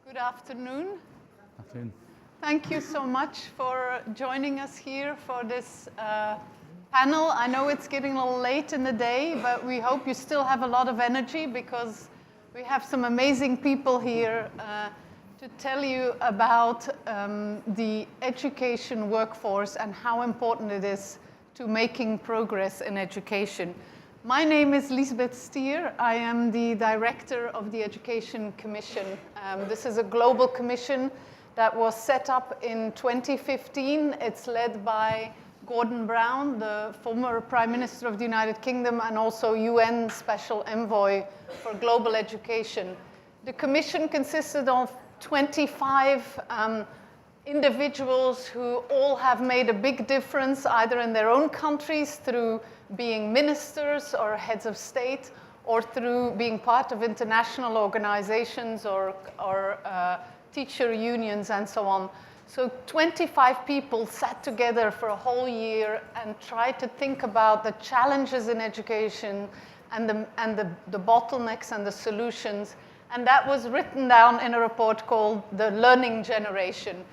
Good afternoon. Afternoon. Thank you so much for joining us here for this panel. I know it's getting a little late in the day, but we hope you still have a lot of energy because we have some amazing people here to tell you about the education workforce and how important it is to making progress in education. My name is Lisbeth Stier. I am the director of the Education Commission. This is a global commission that was set up in 2015. It's led by Gordon Brown, the former Prime Minister of the United Kingdom and also UN Special Envoy for Global Education. The commission consisted of 25 individuals who all have made a big difference either in their own countries through being ministers or heads of state or through being part of international organizations or teacher unions and so on. So 25 people sat together for a whole year and tried to think about the challenges in education and the bottlenecks and the solutions. And that was written down in a report called The Learning Generation.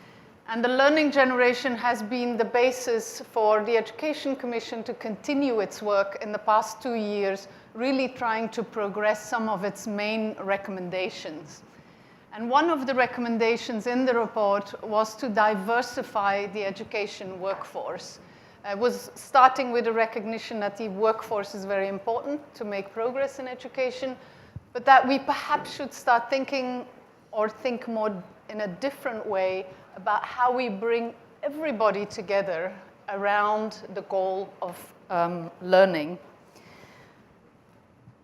And the Learning Generation has been the basis for the Education Commission to continue its work in the past 2 years, really trying to progress some of its main recommendations. And one of the recommendations in the report was to diversify the education workforce. It was starting with a recognition that the workforce is very important to make progress in education, but that we perhaps should start thinking or think more in a different way about how we bring everybody together around the goal of learning.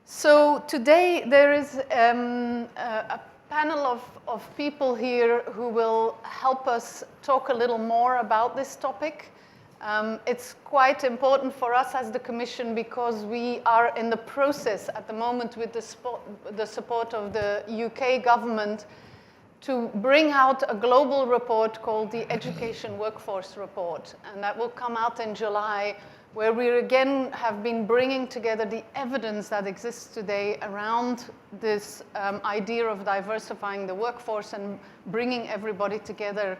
So today there is a panel of people here who will help us talk a little more about this topic. It's quite important for us as the Commission because we are in the process at the moment with the support of the UK government to bring out a global report called the Education Workforce Report. And that will come out in July, where we again have been bringing together the evidence that exists today around this idea of diversifying the workforce and bringing everybody together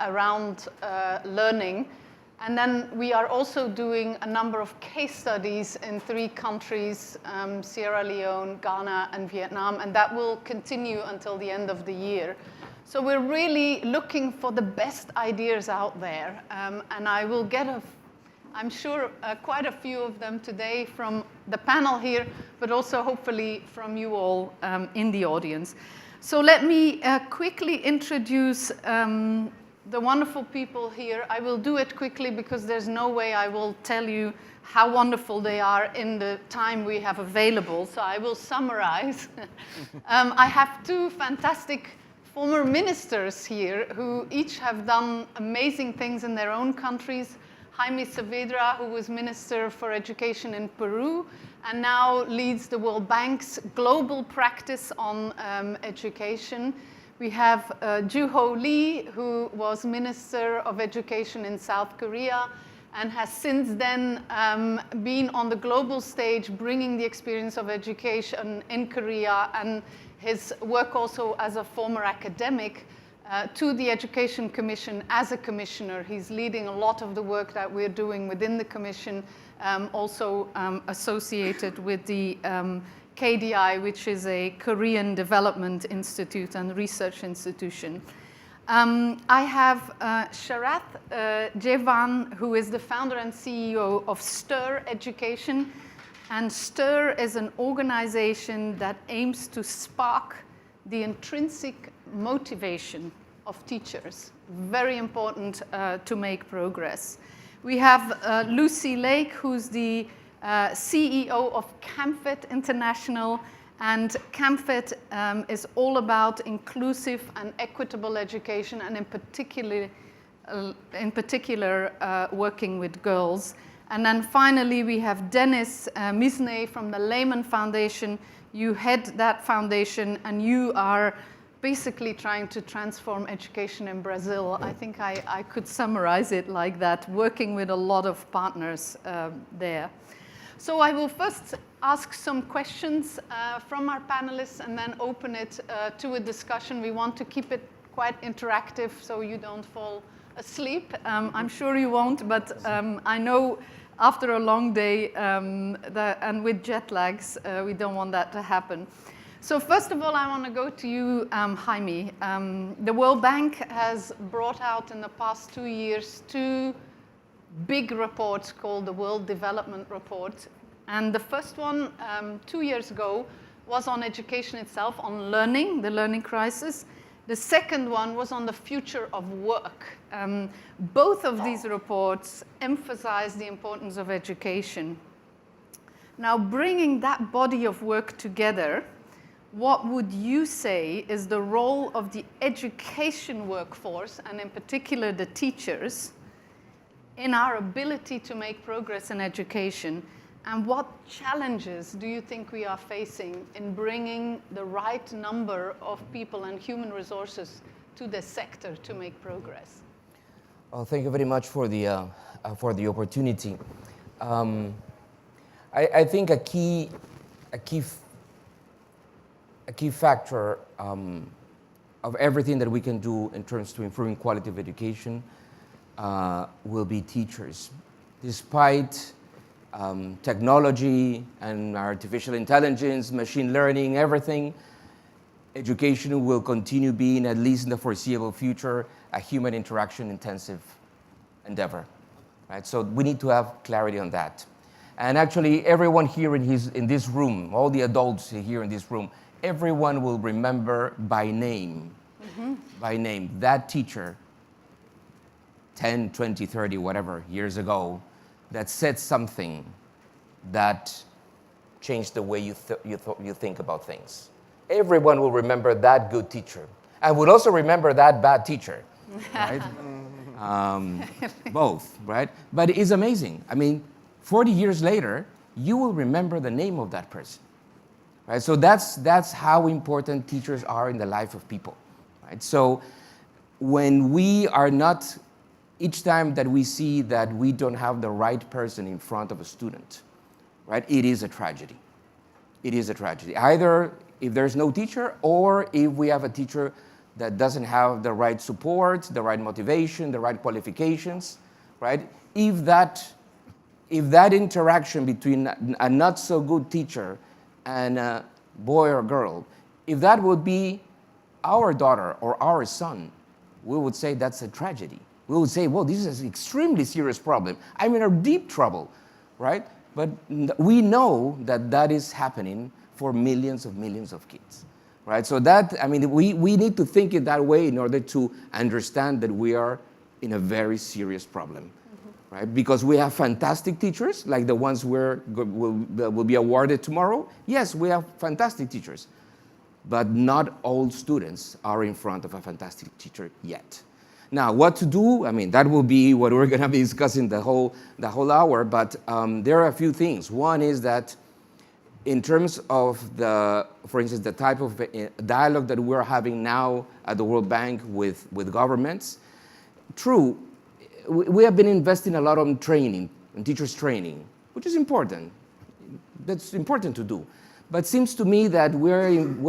around learning. And then we are also doing a number of case studies in 3 countries, Sierra Leone, Ghana, and Vietnam, and that will continue until the end of the year. So we're really looking for the best ideas out there, and I will get, I'm sure, quite a few of them today from the panel here, but also hopefully from you all in the audience. So let me quickly introduce the wonderful people here. I will do it quickly because there's no way I will tell you how wonderful they are in the time we have available. So I will summarize. I have 2 fantastic former ministers here who each have done amazing things in their own countries. Jaime Saavedra, who was Minister for Education in Peru and now leads the World Bank's global practice on education. We have Joo-ho Lee, who was Minister of Education in South Korea and has since then been on the global stage bringing the experience of education in Korea and his work also as a former academic to the Education Commission as a commissioner. He's leading a lot of the work that we're doing within the Commission, also associated with the KDI, which is a Korean Development Institute and research institution. I have Sharath Jevan, who is the founder and CEO of STIR Education. And STIR is an organization that aims to spark the intrinsic motivation of teachers. Very important to make progress. We have Lucy Lake, who's the CEO of CAMFET International, and CAMFET is all about inclusive and equitable education, and in particular working with girls. And then finally, we have Dennis Misney from the Lehman Foundation. You head that foundation, and you are basically trying to transform education in Brazil. I think I could summarize it like that, working with a lot of partners there. So I will first ask some questions from our panelists and then open it to a discussion. We want to keep it quite interactive so you don't fall asleep. I'm sure you won't, but I know after a long day and with jet lags, we don't want that to happen. So first of all, I want to go to you, Jaime. The World Bank has brought out in the past 2 years 2 big reports called the World Development Report. And the first one, 2 years ago, was on education itself, on learning, the learning crisis. The second one was on the future of work. Both of these reports emphasize the importance of education. Now, bringing that body of work together, what would you say is the role of the education workforce, and in particular the teachers, in our ability to make progress in education? And what challenges do you think we are facing in bringing the right number of people and human resources to the sector to make progress? Well, thank you very much for the opportunity. I think a key factor of everything that we can do in terms to improving quality of education will be teachers. Despite technology and artificial intelligence, machine learning, everything, education will continue being, at least in the foreseeable future, a human interaction intensive endeavor. Right? So we need to have clarity on that. And actually, everyone here in this room, all the adults here in this room, everyone will remember by name, that teacher 10, 20, 30, whatever years ago that said something that changed the way you think about things. Everyone will remember that good teacher and will also remember that bad teacher, right? Both, right? But it's amazing. I mean, 40 years later, you will remember the name of that person. Right? So that's how important teachers are in the life of people. Right? So when we are not, each time that we see that we don't have the right person in front of a student, right, it is a tragedy. It is a tragedy. Either if there's no teacher or if we have a teacher that doesn't have the right support, the right motivation, the right qualifications, right? If that interaction between a not so good teacher and a boy or girl, if that would be our daughter or our son, we would say that's a tragedy. We would say, well, this is an extremely serious problem. I'm in deep trouble, right? But we know that that is happening for millions of kids, right? So that, I mean, we need to think it that way in order to understand that we are in a very serious problem. Right? Because we have fantastic teachers, like the ones will be awarded tomorrow. Yes, we have fantastic teachers, but not all students are in front of a fantastic teacher yet. Now, what to do? I mean, that will be what we're going to be discussing the whole hour. But there are a few things. One is that, in terms of for instance, the type of dialogue that we're having now at the World Bank with governments, true. We have been investing a lot on training, on teachers' training, which is important. That's important to do. But it seems to me that we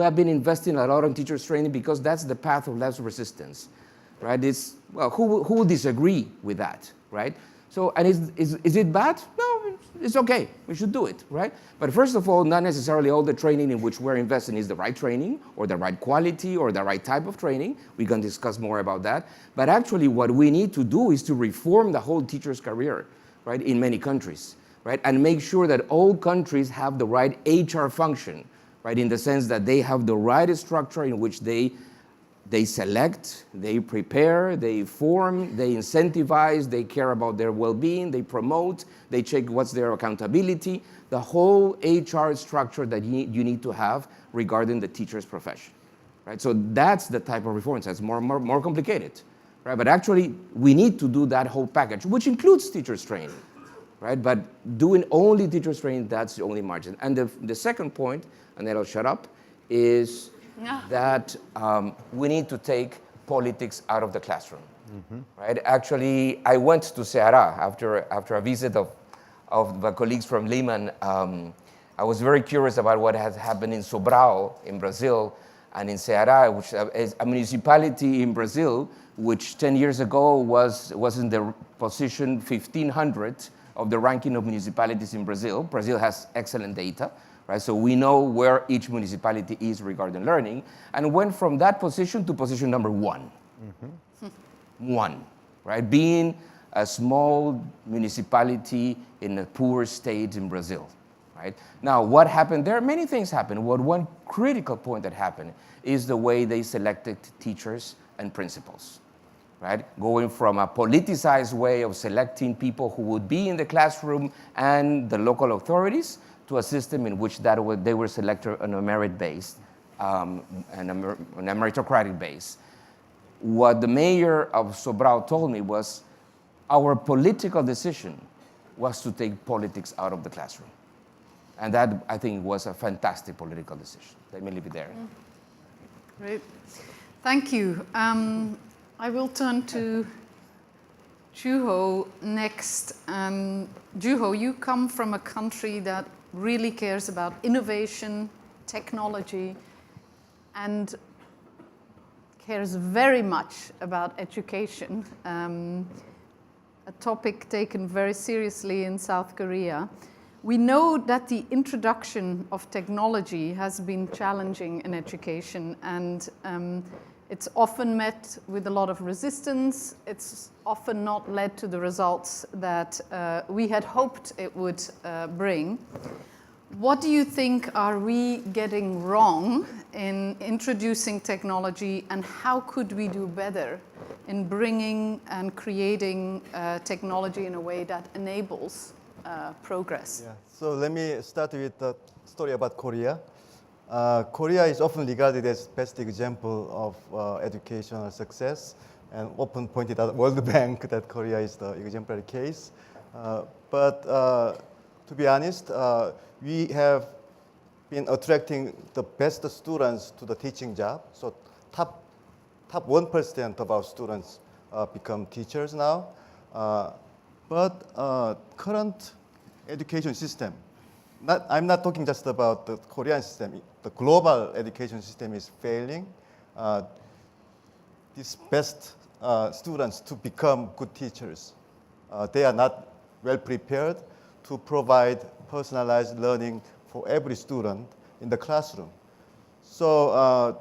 have been investing a lot on teachers' training because that's the path of less resistance, right? It's, well, who will disagree with that, right? So, and is it bad? No, it's okay. We should do it, right? But first of all, not necessarily all the training in which we're investing is the right training or the right quality or the right type of training. We can discuss more about that. But actually what we need to do is to reform the whole teacher's career, right, in many countries, right? And make sure that all countries have the right HR function, right, in the sense that they have the right structure in which they select, they prepare, they form, they incentivize, they care about their well-being, they promote, they check what's their accountability, the whole HR structure that you need to have regarding the teacher's profession, right? So that's the type of reforms. That's more complicated, right? But actually, we need to do that whole package, which includes teachers' training, right? But doing only teachers' training, that's the only margin. And the second point, and then I'll shut up, is that we need to take politics out of the classroom, right? Actually, I went to Ceará after a visit of the colleagues from Lehman, I was very curious about what has happened in Sobral in Brazil and in Ceará, which is a municipality in Brazil, which 10 years ago was in the position 1500 of the ranking of municipalities in Brazil. Brazil has excellent data, right? So we know where each municipality is regarding learning, and went from that position to position number 1. One, right? Being a small municipality in a poor state in Brazil, right? Now, what happened there? Many things happened. One critical point that happened is the way they selected teachers and principals, right? Going from a politicized way of selecting people who would be in the classroom and the local authorities to a system in which they were selected on a merit-based and a meritocratic base. What the mayor of Sobral told me was our political decision was to take politics out of the classroom. And that, I think, was a fantastic political decision. Let me leave it there. Great. Thank you. I will turn to Juho next. Juho, you come from a country that really cares about innovation, technology, and cares very much about education, a topic taken very seriously in South Korea. We know that the introduction of technology has been challenging in education, and it's often met with a lot of resistance. It's often not led to the results that we had hoped it would bring. What do you think are we getting wrong in introducing technology, and how could we do better in bringing and creating technology in a way that enables progress? Yeah. So let me start with the story about Korea. Korea is often regarded as best example of educational success, and often pointed out World Bank that Korea is the exemplary case. But to be honest, we have been attracting the best students to the teaching job. So top 1% of our students become teachers now. But current education system, I'm not talking just about the Korean system, the global education system is failing. These best students to become good teachers, they are not well prepared to provide personalized learning for every student in the classroom. So,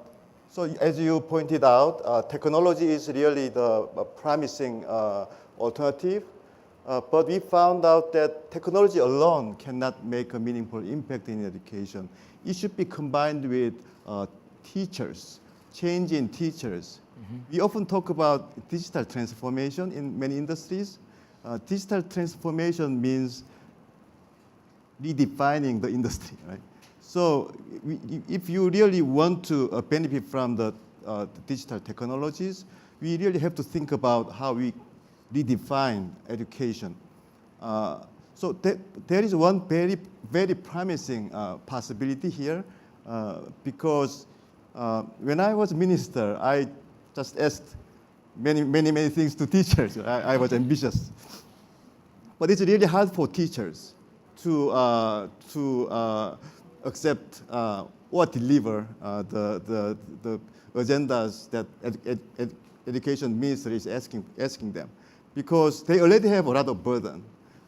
so as you pointed out, technology is really the promising alternative. But we found out that technology alone cannot make a meaningful impact in education. It should be combined with teachers, change in teachers. We often talk about digital transformation in many industries. Digital transformation means redefining the industry, right? So if you really want to benefit from the digital technologies, we really have to think about how we redefine education. So there is one very, very promising possibility here, because when I was minister, I just asked many things to teachers. I was ambitious. But it's really hard for teachers to accept or deliver the agendas that education ministry is asking them, because they already have a lot of burden.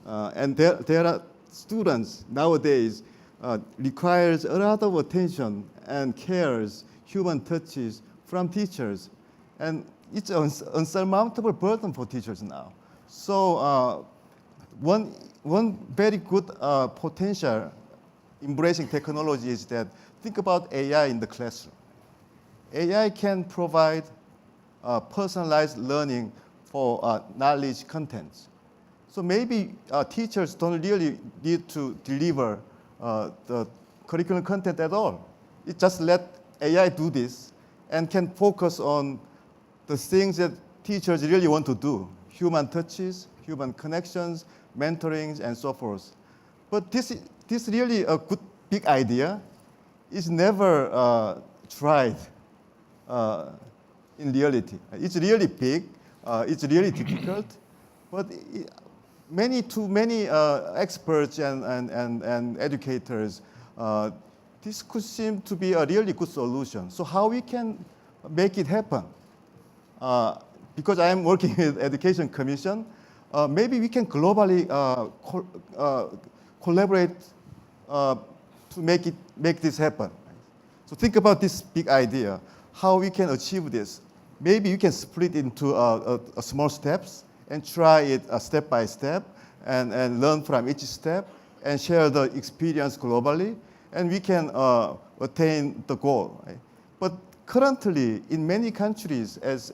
And there are students nowadays requires a lot of attention and cares, human touches from teachers. And it's an unsurmountable burden for teachers now. So one very good potential embracing technology is that think about AI in the classroom. AI can provide personalized learning for knowledge contents. So maybe teachers don't really need to deliver the curriculum content at all. It just let AI do this and can focus on the things that teachers really want to do: human touches, human connections, mentorings, and so forth. But this really a good big idea is never tried in reality. It's really big, it's really difficult, but to many experts and educators, this could seem to be a really good solution. So how we can make it happen? Because I am working with Education Commission, maybe we can globally collaborate to make this happen. So think about this big idea, how we can achieve this. Maybe you can split into small steps and try it step by step and learn from each step and share the experience globally, and we can attain the goal. Right? But currently, in many countries, as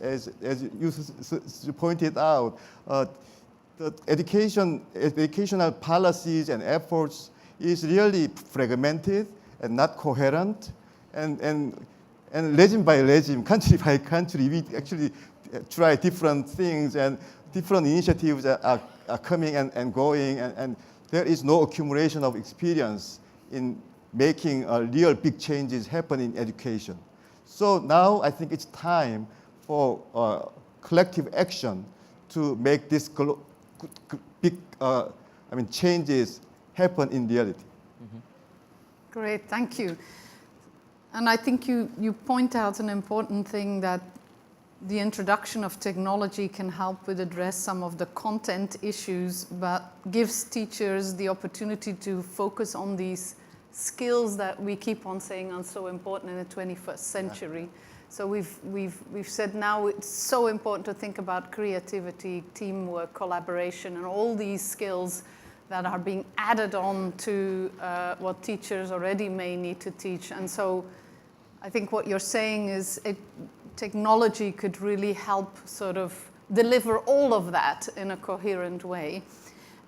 you pointed out, the educational policies and efforts is really fragmented and not coherent, and regime by regime, country by country, we actually try different things, and different initiatives are coming and going, and there is no accumulation of experience in making real big changes happen in education. So now I think it's time for collective action to make this big changes happen in reality. Mm-hmm. Great, thank you. And I think you point out an important thing, that the introduction of technology can help with address some of the content issues, but gives teachers the opportunity to focus on these skills that we keep on saying are so important in the 21st century. Yeah. So we've said now it's so important to think about creativity, teamwork, collaboration, and all these skills that are being added on to what teachers already may need to teach. And so I think what you're saying is technology could really help sort of deliver all of that in a coherent way.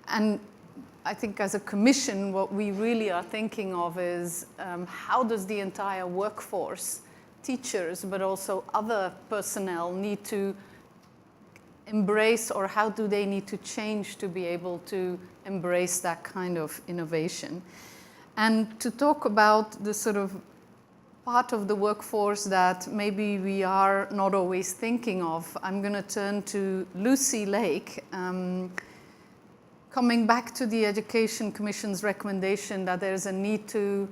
And I think as a commission, what we really are thinking of is how does the entire workforce, teachers, but also other personnel, need to embrace, or how do they need to change to be able to embrace that kind of innovation? And to talk about the sort of part of the workforce that maybe we are not always thinking of, I'm going to turn to Lucy Lake. Coming back to the Education Commission's recommendation that there's a need to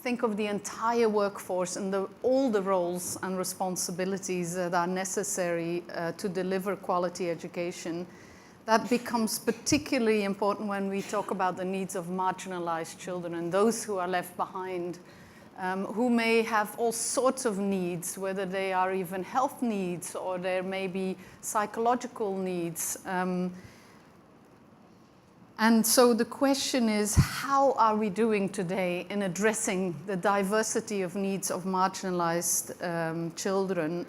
think of the entire workforce and all the roles and responsibilities that are necessary to deliver quality education. That becomes particularly important when we talk about the needs of marginalized children and those who are left behind, who may have all sorts of needs, whether they are even health needs or there may be psychological needs. And so the question is, how are we doing today in addressing the diversity of needs of marginalized children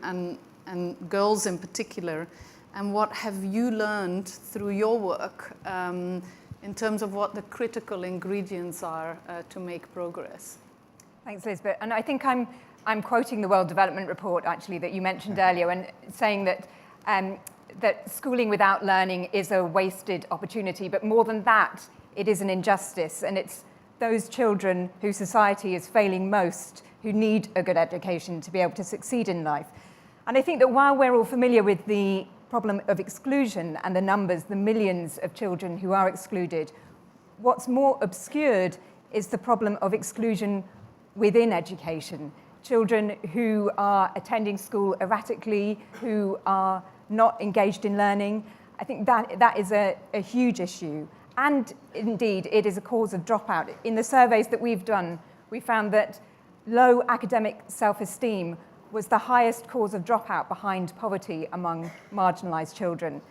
and girls in particular? And what have you learned through your work in terms of what the critical ingredients are to make progress? Thanks, Elizabeth. And I think I'm quoting the World Development Report, actually, that you mentioned earlier, and saying that that schooling without learning is a wasted opportunity, but more than that, it is an injustice, and it's those children whose society is failing most who need a good education to be able to succeed in life. And I think that while we're all familiar with the problem of exclusion and the numbers, the millions of children who are excluded, what's more obscured is the problem of exclusion within education. Children who are attending school erratically, who are not engaged in learning. I think that is a huge issue. And indeed, it is a cause of dropout. In the surveys that we've done, we found that low academic self-esteem was the highest cause of dropout behind poverty among marginalized children.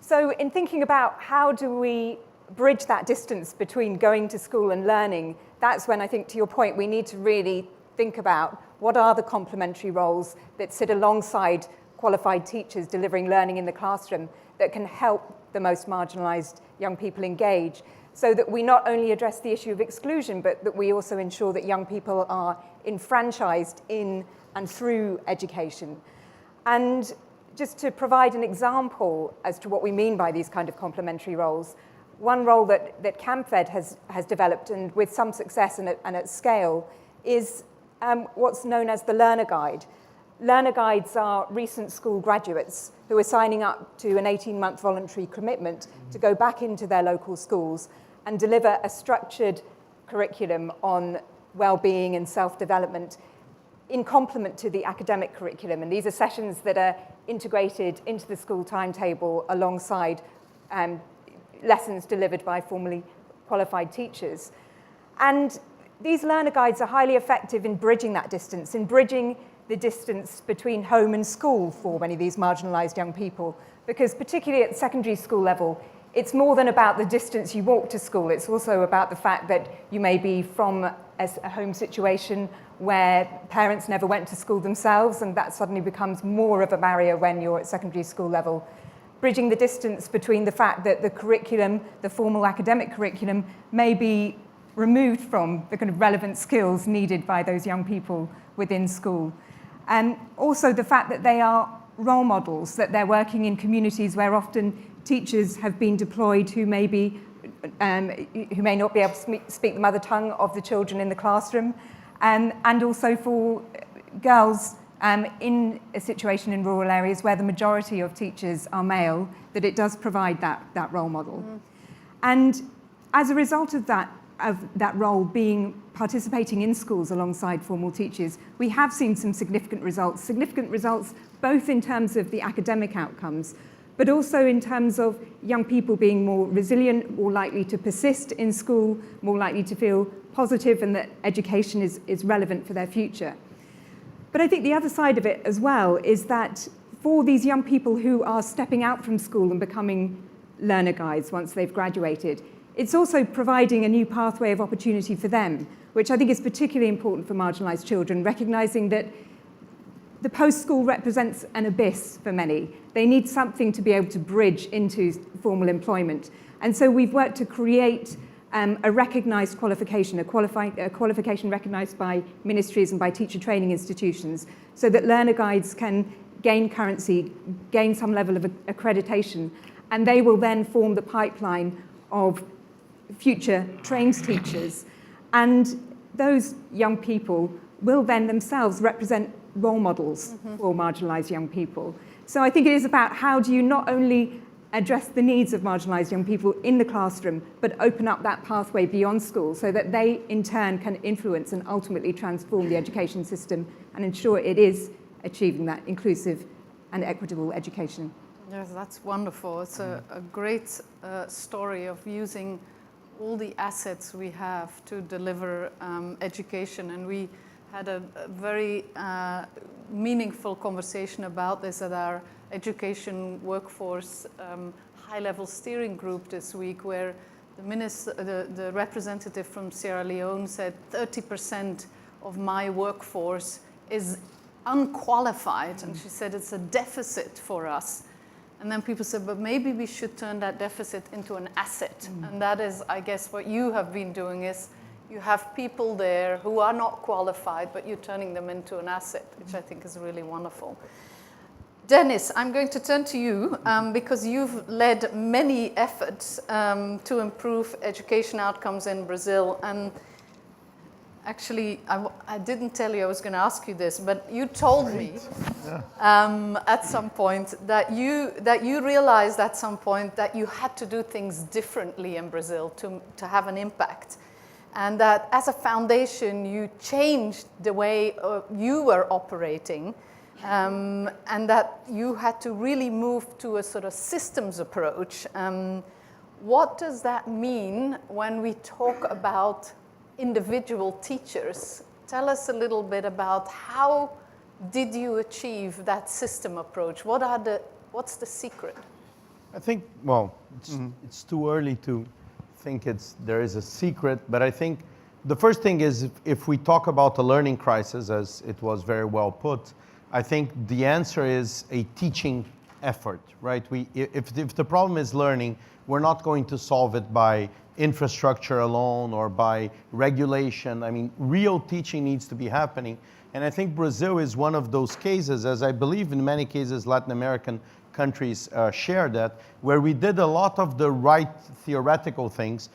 So in thinking about how do we bridge that distance between going to school and learning, that's when I think, to your point, we need to really think about what are the complementary roles that sit alongside qualified teachers delivering learning in the classroom that can help the most marginalized young people engage, so that we not only address the issue of exclusion, but that we also ensure that young people are enfranchised in and through education. And just to provide an example as to what we mean by these kind of complementary roles, one role that CampFed has developed, and with some success and at scale, is what's known as the learner guide. learner guides are recent school graduates who are signing up to an 18-month voluntary commitment to go back into their local schools and deliver a structured curriculum on well-being and self-development in complement to the academic curriculum. And these are sessions that are integrated into the school timetable alongside lessons delivered by formally qualified teachers. And these learner guides are highly effective in bridging that distance, in bridging the distance between home and school for many of these marginalised young people. Because particularly at secondary school level, it's more than about the distance you walk to school. It's also about the fact that you may be from a home situation where parents never went to school themselves, and that suddenly becomes more of a barrier when you're at secondary school level. Bridging the distance between the fact that the curriculum, the formal academic curriculum, may be removed from the kind of relevant skills needed by those young people within school. And also the fact that they are role models, that they're working in communities where often teachers have been deployed who may not be able to speak the mother tongue of the children in the classroom, and also for girls in a situation in rural areas where the majority of teachers are male, that it does provide that role model. And as a result of that role participating in schools alongside formal teachers, we have seen some significant results both in terms of the academic outcomes, but also in terms of young people being more resilient, more likely to persist in school, more likely to feel positive and that education is relevant for their future. But I think the other side of it as well is that for these young people who are stepping out from school and becoming learner guides once they've graduated, it's also providing a new pathway of opportunity for them, which I think is particularly important for marginalised children, recognising that the post-school represents an abyss for many. They need something to be able to bridge into formal employment. And so we've worked to create a recognised qualification, a qualification recognised by ministries and by teacher training institutions, so that learner guides can gain currency, gain some level of accreditation, and they will then form the pipeline of future trained teachers. And those young people will then themselves represent role models for marginalised young people. So I think it is about how do you not only address the needs of marginalised young people in the classroom, but open up that pathway beyond school so that they in turn can influence and ultimately transform the education system and ensure it is achieving that inclusive and equitable education. Yes, that's wonderful. It's a great story of using all the assets we have to deliver education. And we had a very meaningful conversation about this at our education workforce high-level steering group this week, where the representative from Sierra Leone said 30% of my workforce is unqualified, and she said it's a deficit for us. And then people said, but maybe we should turn that deficit into an asset. And that is, I guess, what you have been doing is you have people there who are not qualified, but you're turning them into an asset, which I think is really wonderful. Dennis, I'm going to turn to you because you've led many efforts to improve education outcomes in Brazil. And actually, I didn't tell you I was going to ask you this, but you told me at some point that you realized at some point that you had to do things differently in Brazil to have an impact. And that as a foundation, you changed the way you were operating. And that you had to really move to a sort of systems approach. What does that mean when we talk about individual teachers? Tell us a little bit about how did you achieve that system approach? What's the secret? I think, well, it's too early to think there is a secret, but I think the first thing is if we talk about a learning crisis, as it was very well put, I think the answer is a teaching effort, right? If the problem is learning, we're not going to solve it by infrastructure alone or by regulation. I mean, real teaching needs to be happening. And I think Brazil is one of those cases, as I believe in many cases Latin American countries share that, where we did a lot of the right theoretical things,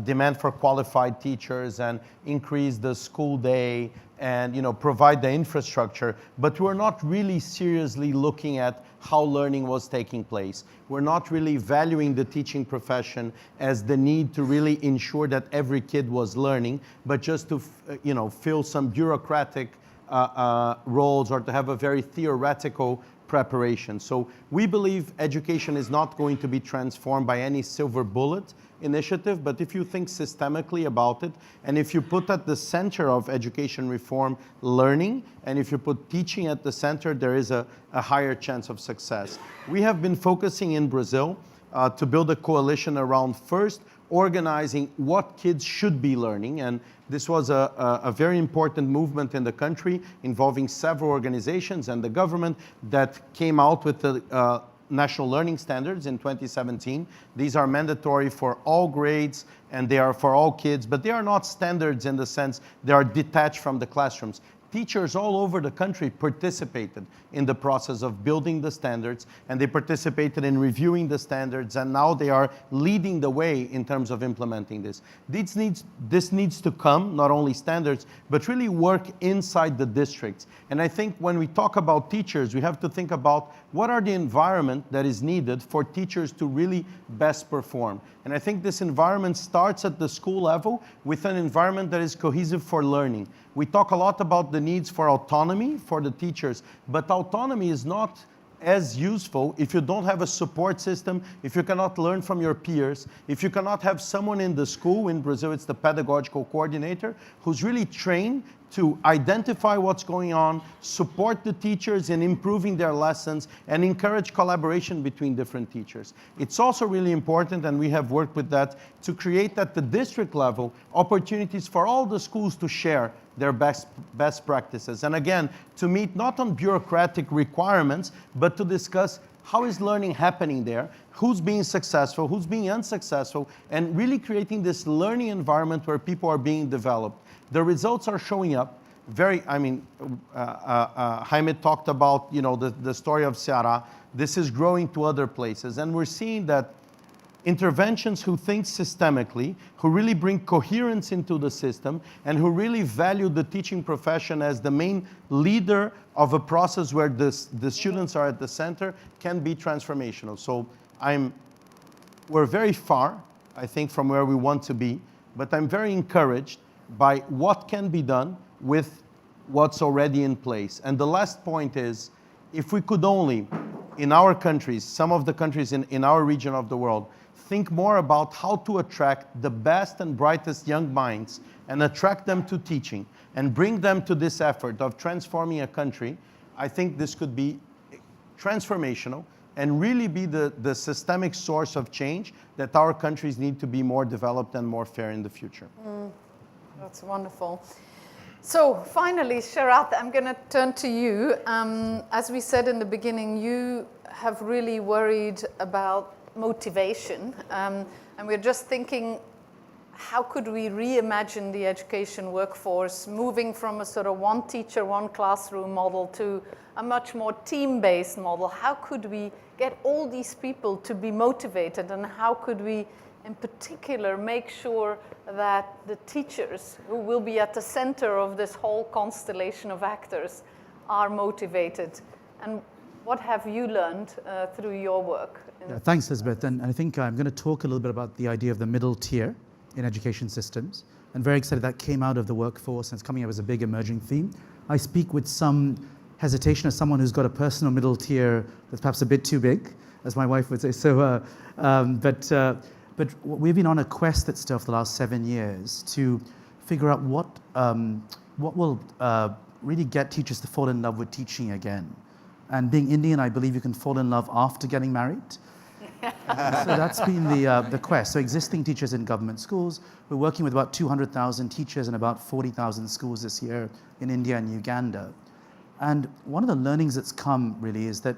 demand for qualified teachers and increase the school day and provide the infrastructure, but we're not really seriously looking at how learning was taking place. We're not really valuing the teaching profession as the need to really ensure that every kid was learning, but just to fill some bureaucratic roles or to have a very theoretical preparation. So we believe education is not going to be transformed by any silver bullet initiative, but if you think systemically about it, and if you put at the center of education reform learning, and if you put teaching at the center, there is a higher chance of success. We have been focusing in Brazil to build a coalition around first organizing what kids should be learning, and this was a very important movement in the country involving several organizations and the government that came out with the National Learning Standards in 2017. These are mandatory for all grades and they are for all kids, but they are not standards in the sense they are detached from the classrooms. Teachers all over the country participated in the process of building the standards, and they participated in reviewing the standards, and now they are leading the way in terms of implementing this. This needs to come, not only standards, but really work inside the districts. And I think when we talk about teachers, we have to think about what are the environment that is needed for teachers to really best perform. And I think this environment starts at the school level with an environment that is cohesive for learning. We talk a lot about the needs for autonomy for the teachers, but autonomy is not as useful if you don't have a support system, if you cannot learn from your peers, if you cannot have someone in the school. In Brazil, it's the pedagogical coordinator who's really trained to identify what's going on, support the teachers in improving their lessons, and encourage collaboration between different teachers. It's also really important, and we have worked with that, to create at the district level opportunities for all the schools to share their best practices. And again, to meet not on bureaucratic requirements, but to discuss how is learning happening there, who's being successful, who's being unsuccessful, and really creating this learning environment where people are being developed. The results are showing up. Jaime talked about the story of Ceará. This is growing to other places, and we're seeing that interventions who think systemically, who really bring coherence into the system, and who really value the teaching profession as the main leader of a process where the students are at the center, can be transformational. So we're very far, I think, from where we want to be, but I'm very encouraged by what can be done with what's already in place. And the last point is, if we could only, in our countries, some of the countries in our region of the world, think more about how to attract the best and brightest young minds and attract them to teaching and bring them to this effort of transforming a country, I think this could be transformational and really be the systemic source of change that our countries need to be more developed and more fair in the future. That's wonderful. So finally, Sharat, I'm going to turn to you. As we said in the beginning, you have really worried about motivation. And we're just thinking, how could we reimagine the education workforce, moving from a sort of one teacher, one classroom model to a much more team-based model? How could we get all these people to be motivated, and how could we in particular make sure that the teachers who will be at the center of this whole constellation of actors are motivated? And what have you learned through your work? Yeah, thanks, Elizabeth. And I think I'm going to talk a little bit about the idea of the middle tier in education systems. I'm very excited that came out of the workforce and it's coming up as a big emerging theme. I speak with some hesitation as someone who's got a personal middle tier that's perhaps a bit too big, as my wife would say. So, but we've been on a quest at STILL for the last 7 years to figure out what will really get teachers to fall in love with teaching again. And being Indian, I believe you can fall in love after getting married. So that's been the quest. So existing teachers in government schools, we're working with about 200,000 teachers in about 40,000 schools this year in India and Uganda. And one of the learnings that's come really is that,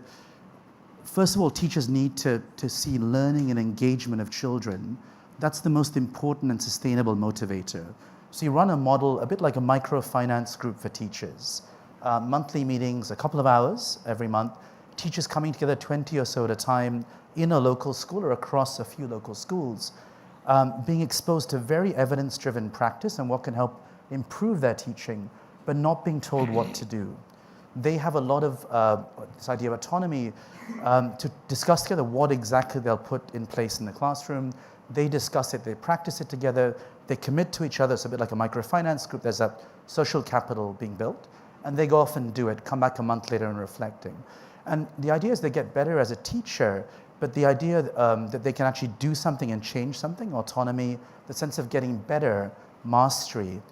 first of all, teachers need to see learning and engagement of children. That's the most important and sustainable motivator. So you run a model, a bit like a microfinance group for teachers. Monthly meetings, a couple of hours every month, teachers coming together 20 or so at a time in a local school or across a few local schools. being exposed to very evidence-driven practice and what can help improve their teaching, but not being told what to do. They have a lot of this idea of autonomy to discuss together what exactly they'll put in place in the classroom. They discuss it, they practice it together, they commit to each other. It's a bit like a microfinance group. There's that social capital being built, and they go off and do it, come back a month later and reflecting. And the idea is they get better as a teacher, but the idea that they can actually do something and change something, autonomy, the sense of getting better, mastery,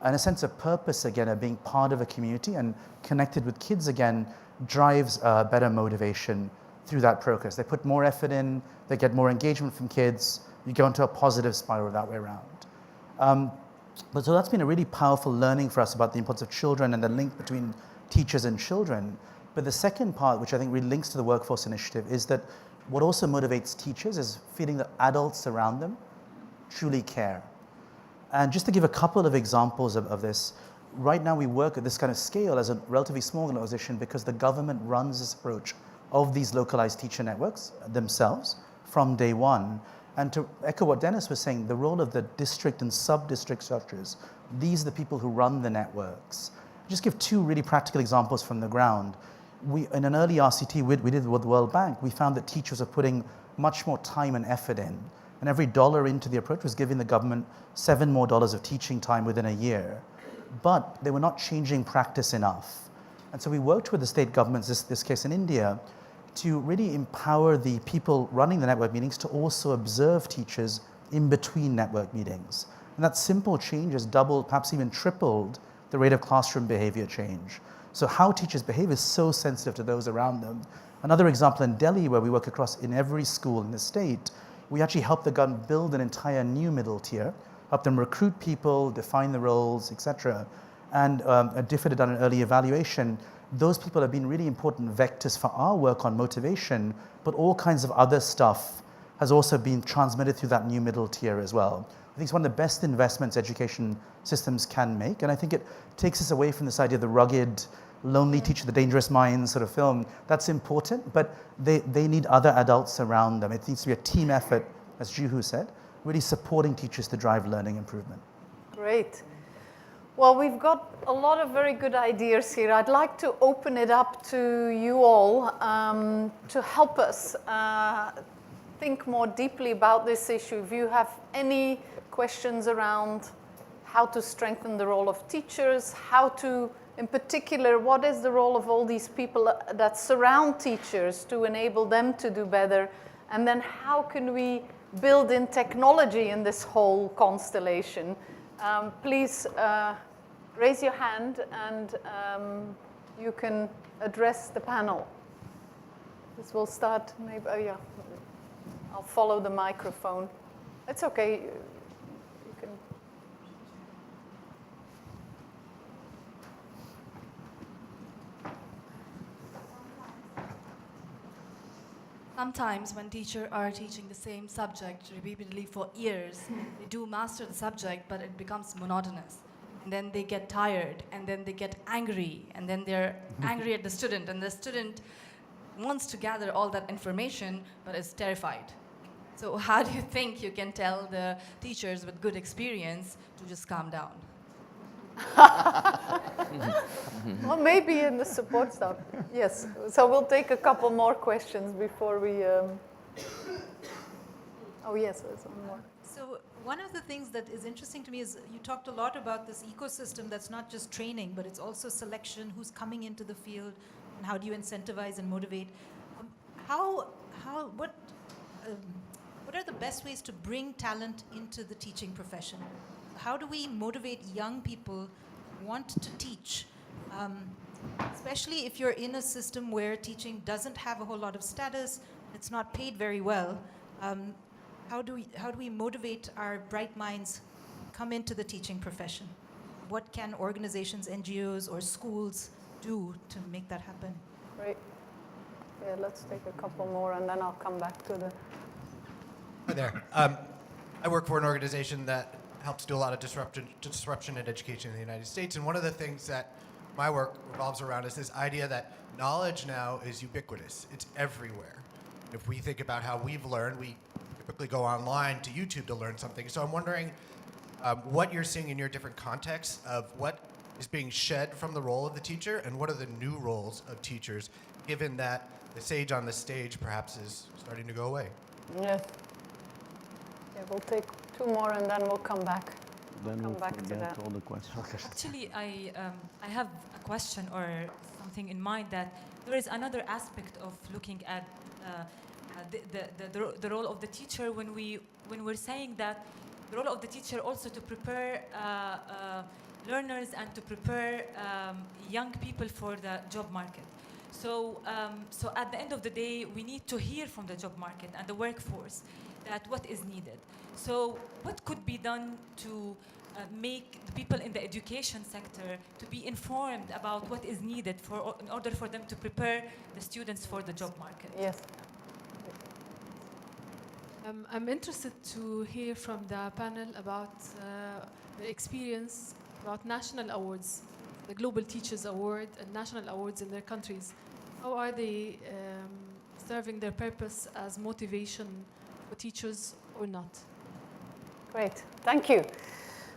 and a sense of purpose again, of being part of a community and connected with kids again, drives better motivation through that progress. They put more effort in, they get more engagement from kids, you go into a positive spiral that way around. But so that's been a really powerful learning for us about the importance of children and the link between teachers and children. But the second part, which I think really links to the workforce initiative, is that what also motivates teachers is feeling that adults around them truly care. And just to give a couple of examples of this, right now we work at this kind of scale as a relatively small organization because the government runs this approach of these localized teacher networks themselves from day one. And to echo what Dennis was saying, the role of the district and sub-district structures, these are the people who run the networks. I'll just give two really practical examples from the ground. In an early RCT we did with the World Bank, we found that teachers are putting much more time and effort in. And every dollar into the approach was giving the government $7 more of teaching time within a year. But they were not changing practice enough. And so we worked with the state governments, this case in India, to really empower the people running the network meetings to also observe teachers in between network meetings. And that simple change has doubled, perhaps even tripled, the rate of classroom behavior change. So how teachers behave is so sensitive to those around them. Another example in Delhi, where we work across in every school in the state, we actually help the government build an entire new middle tier, help them recruit people, define the roles, etc. And DFID had done an early evaluation. Those people have been really important vectors for our work on motivation, but all kinds of other stuff has also been transmitted through that new middle tier as well. I think it's one of the best investments education systems can make, and I think it takes us away from this idea of the rugged, lonely teacher, the dangerous minds sort of film. That's important, but they need other adults around them. It needs to be a team effort, as Juhu said, really supporting teachers to drive learning improvement. Great. Well, we've got a lot of very good ideas here. I'd like to open it up to you all to help us think more deeply about this issue. If you have any questions around how to strengthen the role of teachers, how to, in particular, what is the role of all these people that surround teachers to enable them to do better, and then how can we build in technology in this whole constellation? Please raise your hand and you can address the panel. This will start maybe, oh yeah, I'll follow the microphone. It's okay, you can. Sometimes when teachers are teaching the same subject repeatedly for years, they do master the subject, but it becomes monotonous. And then they get tired, and then they get angry, and then they're angry at the student, and the student wants to gather all that information, but is terrified. So how do you think you can tell the teachers with good experience to just calm down? Well, maybe in the support staff. Yes. So we'll take a couple more questions before we. Oh yes, there's one more. So one of the things that is interesting to me is you talked a lot about this ecosystem that's not just training, but it's also selection, who's coming into the field, and how do you incentivize and motivate. What are the best ways to bring talent into the teaching profession? How do we motivate young people who want to teach, especially if you're in a system where teaching doesn't have a whole lot of status, it's not paid very well? How do we motivate our bright minds come into the teaching profession? What can organizations, NGOs, or schools do to make that happen? Great. Yeah, let's take a couple more, and then I'll come back to the. Hi there. I work for an organization that helps do a lot of disruption in education in the United States, and one of the things that my work revolves around is this idea that knowledge now is ubiquitous. It's everywhere. If we think about how we've learned, we quickly go online to YouTube to learn something. So I'm wondering what you're seeing in your different contexts of what is being shed from the role of the teacher and what are the new roles of teachers, given that the sage on the stage perhaps is starting to go away. Yes. Yeah, we'll take 2 more and then we'll come back. Then Come we'll back to forget that. all the questions. Actually, I have a question or something in mind that there is another aspect of looking at the role of the teacher when we're saying that the role of the teacher also to prepare learners and to prepare young people for the job market. So at the end of the day, we need to hear from the job market and the workforce that what is needed. So what could be done to make the people in the education sector to be informed about what is needed in order for them to prepare the students for the job market? Yes. I'm interested to hear from the panel about the experience about national awards, the Global Teachers Award and national awards in their countries. How are they serving their purpose as motivation for teachers or not? Great, thank you.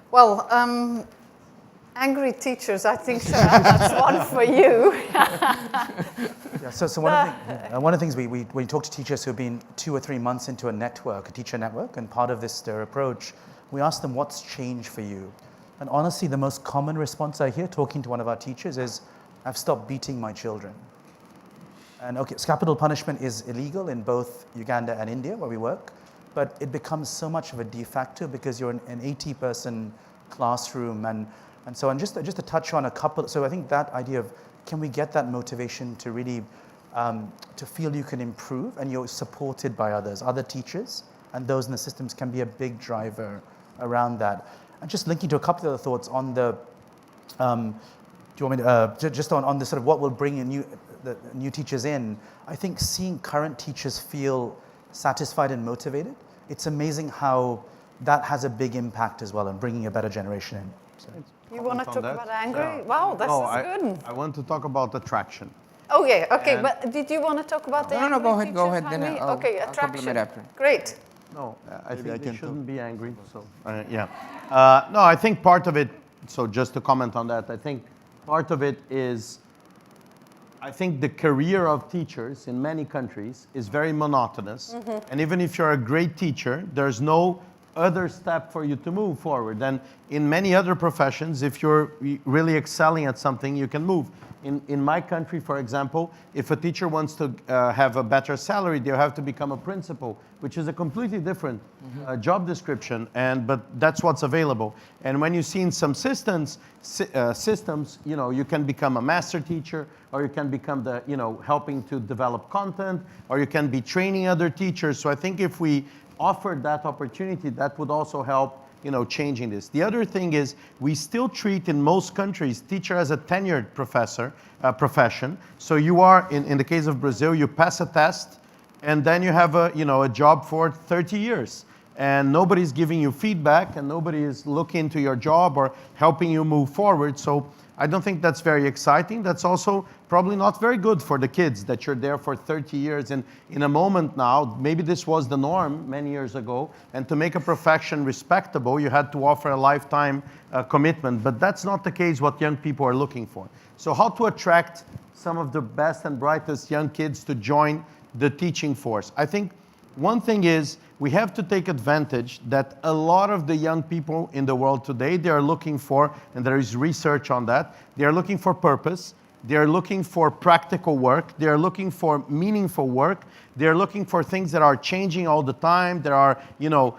Well, angry teachers, I think that's one for you. Yeah, so one of the things we talk to teachers who have been 2 or 3 months into a network, a teacher network, and part of their approach, we ask them, what's changed for you? And honestly, the most common response I hear talking to one of our teachers is, I've stopped beating my children. And okay, capital punishment is illegal in both Uganda and India, where we work, but it becomes so much of a de facto because you're in an 80-person classroom. And just to touch on a couple, so I think that idea of, can we get that motivation to really, to feel you can improve and you're supported by others, other teachers, and those in the systems can be a big driver around that. And just linking to a couple of other thoughts on the, do you want me to, just on the sort of what will bring the new teachers in, I think seeing current teachers feel satisfied and motivated, it's amazing how that has a big impact as well in bringing a better generation in. So. You want to talk about angry? Yeah. Wow, this is good. I want to talk about attraction. Okay, but did you want to talk about the angry go teachers, ahead, then Jaime? I'll Okay, compliment attraction. after. Great. No, I Maybe think I they can shouldn't talk. be angry. So yeah. No, I think part of it. So just to comment on that, I think part of it is, I think the career of teachers in many countries is very monotonous. Mm-hmm. And even if you're a great teacher, there's no other step for you to move forward. And in many other professions, if you're really excelling at something, you can move. In my country, for example, if a teacher wants to have a better salary, they have to become a principal, which is a completely different job description, but that's what's available. And when you see in some systems, you know, you can become a master teacher, or you can become the, you know, helping to develop content, or you can be training other teachers. So I think if we offered that opportunity, that would also help, you know, changing this. The other thing is, we still treat in most countries teacher as a tenured profession. So you are, in the case of Brazil, you pass a test, and then you have a job for 30 years. And nobody's giving you feedback, and nobody is looking into your job or helping you move forward. So I don't think that's very exciting. That's also probably not very good for the kids that you're there for 30 years. And in a moment now, maybe this was the norm many years ago, and to make a profession respectable, you had to offer a lifetime commitment. But that's not the case what young people are looking for. So how to attract some of the best and brightest young kids to join the teaching force? I think one thing is, we have to take advantage that a lot of the young people in the world today, they are looking for, and there is research on that, they are looking for purpose, they are looking for practical work, they are looking for meaningful work, they are looking for things that are changing all the time, that are, you know,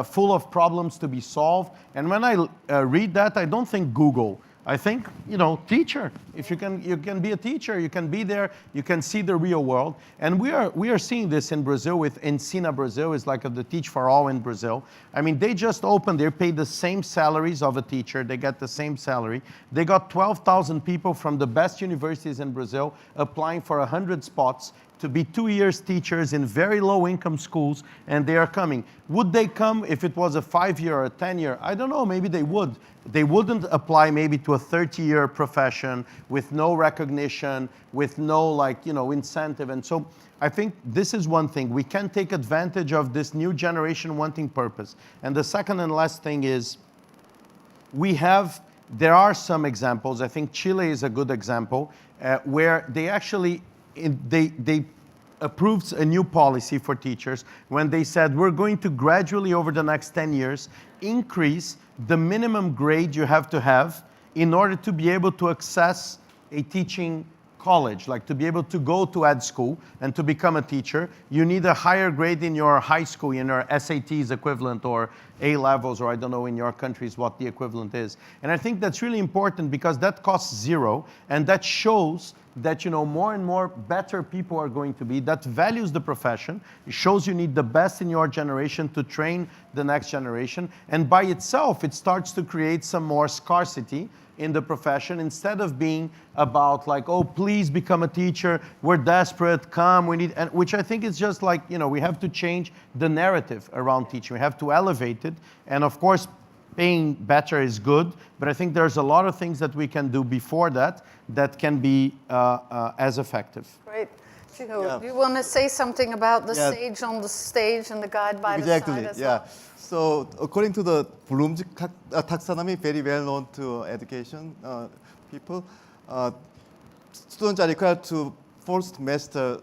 full of problems to be solved. And when I read that, I don't think Google. I think, you know, teacher. If you can be a teacher, you can be there, you can see the real world. And we are seeing this in Brazil with Ensina Brazil, is like the Teach for All in Brazil. I mean, they just opened, they pay the same salaries of a teacher, they get the same salary. They got 12,000 people from the best universities in Brazil applying for 100 spots. to be 2 years teachers in very low income schools, and they are coming. Would they come if it was a 5-year or a 10-year? I don't know, maybe they would. They wouldn't apply maybe to a 30-year profession with no recognition, with no incentive. And so I think this is one thing. We can take advantage of this new generation wanting purpose. And the second and last thing is, there are some examples, I think Chile is a good example, where they actually, they approved a new policy for teachers when they said, we're going to gradually over the next 10 years increase the minimum grade you have to have in order to be able to access a teaching college, like to be able to go to ed school and to become a teacher. You need a higher grade in your high school, in your SATs equivalent or A levels, or I don't know in your countries what the equivalent is. And I think that's really important because that costs zero, and that shows that more and more better people are going to be. That values the profession. It shows you need the best in your generation to train the next generation. And by itself, it starts to create some more scarcity in the profession, instead of being about oh, please become a teacher, we're desperate, come, we need, and which I think is just we have to change the narrative around teaching. We have to elevate it. And of course, paying better is good, but I think there's a lot of things that we can do before that can be as effective. Great. Do you want to say something about the sage on the stage and the guide by the side as well? So according to the Bloom's taxonomy, very well known to education people, students are required to first master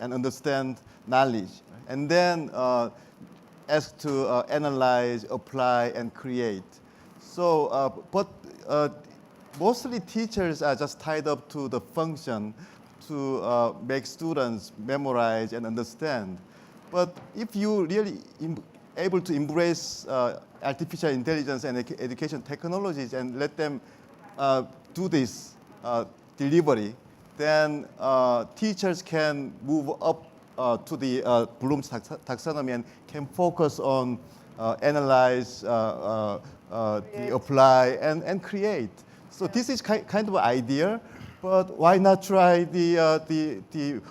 and understand knowledge, and then asked to analyze, apply, and create. So, but mostly teachers are just tied up to the function to make students memorize and understand. But if you really able to embrace artificial intelligence and education technologies and let them do this delivery, then teachers can move up to the Bloom's taxonomy and can focus on analyze, apply, and create. So this is kind of an idea, but why not try the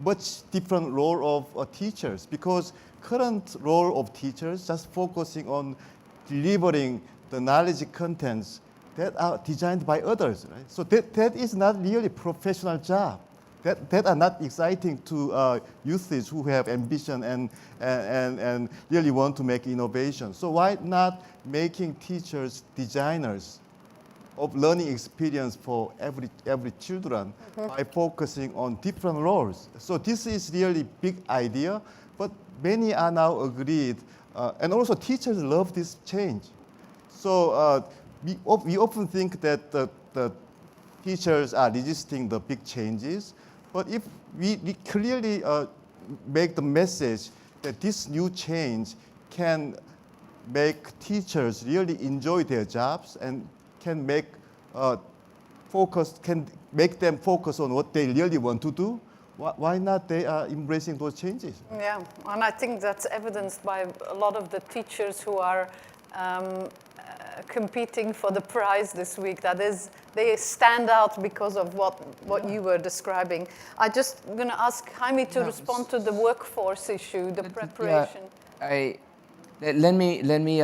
much different role of teachers? Because current role of teachers just focusing on delivering the knowledge contents that are designed by others, right? So that is not really professional job. That are not exciting to youths who have ambition and really want to make innovation. So why not making teachers designers of learning experience for every children by focusing on different roles? So this is really big idea, but many are now agreed, and also teachers love this change. So we often think that the teachers are resisting the big changes, but if we clearly make the message that this new change can make teachers really enjoy their jobs and can make them focus on what they really want to do, why not they are embracing those changes? Yeah, and I think that's evidenced by a lot of the teachers who are competing for the prize this week. That is, they stand out because of what you were describing. I'm just going to ask Jaime to respond to the workforce issue, the preparation. Let me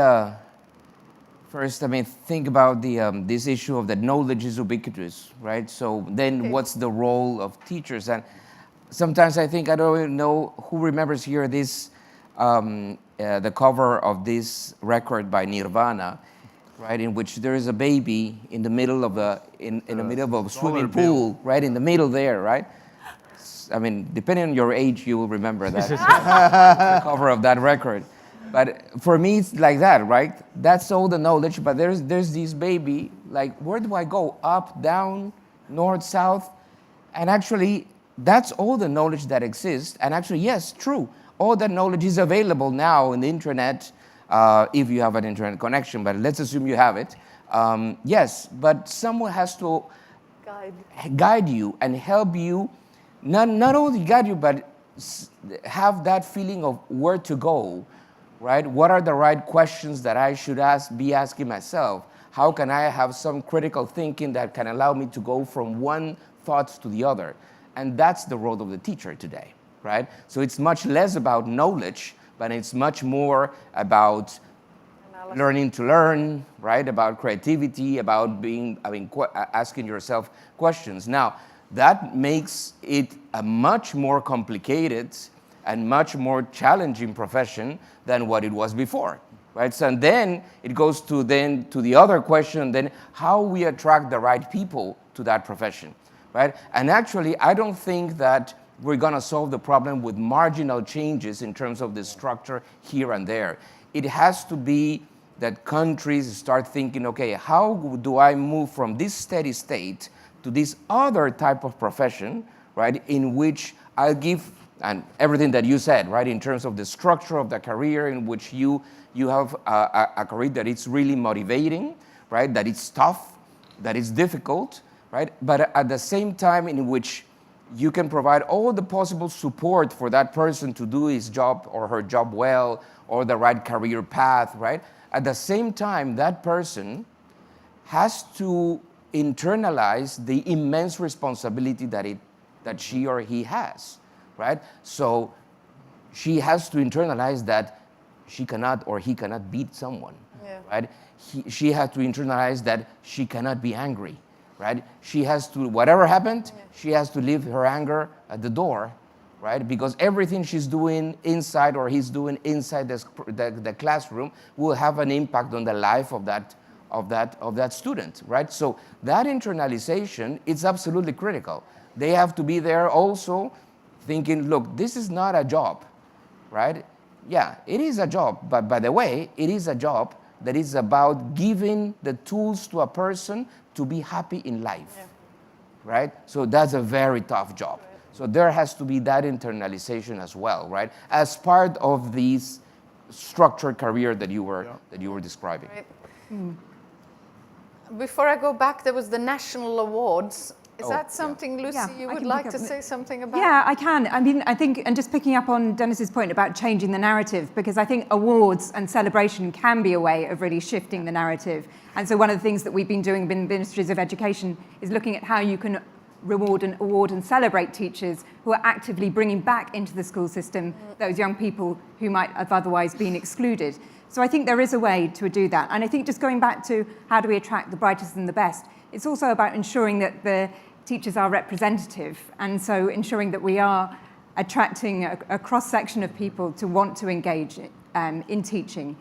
first, think about this issue of that knowledge is ubiquitous, right? So then what's the role of teachers? And sometimes I think, I don't even know who remembers here this, the cover of this record by Nirvana, right, in which there is a baby in the middle of a swimming pool, right, in the middle there, right? Depending on your age, you will remember that the cover of that record. But for me, it's like that, right? That's all the knowledge. But there's this baby. Like, where do I go? Up, down, north, south, and actually, that's all the knowledge that exists. And actually, yes, true. All that knowledge is available now in the internet. If you have an internet connection, but let's assume you have it. Yes, but someone has to guide you and help you, not only guide you, but have that feeling of where to go, right? What are the right questions that I should be asking myself? How can I have some critical thinking that can allow me to go from one thought to the other? And that's the role of the teacher today, right? So it's much less about knowledge, but it's much more about learning to learn, right? About creativity, about asking yourself questions. Now, that makes it a much more complicated and much more challenging profession than what it was before, right? So and then it goes to the other question, then how we attract the right people to that profession, right? And actually, I don't think that we're gonna solve the problem with marginal changes in terms of the structure here and there. It has to be that countries start thinking, okay, how do I move from this steady state to this other type of profession, right, in which I'll give, and everything that you said, right, in terms of the structure of the career in which you have a career that it's really motivating, right, that it's tough, that it's difficult, right, but at the same time in which you can provide all the possible support for that person to do his job or her job well, or the right career path, right? At the same time, that person has to internalize the immense responsibility that she or he has, right? So she has to internalize that she cannot or he cannot beat someone, right? She has to internalize that she cannot be angry, right? She has to, whatever happened, she has to leave her anger at the door, right? Because everything she's doing inside or he's doing inside the classroom will have an impact on the life of that student, right? So that internalization is absolutely critical. They have to be there also thinking, look, this is not a job, right? Yeah, it is a job, but by the way, it is a job that is about giving the tools to a person to be happy in life, right? So that's a very tough job. So there has to be that internalization as well, right? As part of this structured career that you were describing. Right. Before I go back, there was the national awards. Is that something, Lucy, you would like to say something about? Yeah, I can. I mean, I think, and just picking up on Dennis's point about changing the narrative, because I think awards and celebration can be a way of really shifting the narrative. And so one of the things that we've been doing in ministries of education is looking at how you can reward and award and celebrate teachers who are actively bringing back into the school system those young people who might have otherwise been excluded. So I think there is a way to do that. And I think just going back to how do we attract the brightest and the best, it's also about ensuring that the teachers are representative, and so ensuring that we are attracting a cross-section of people to want to engage in teaching.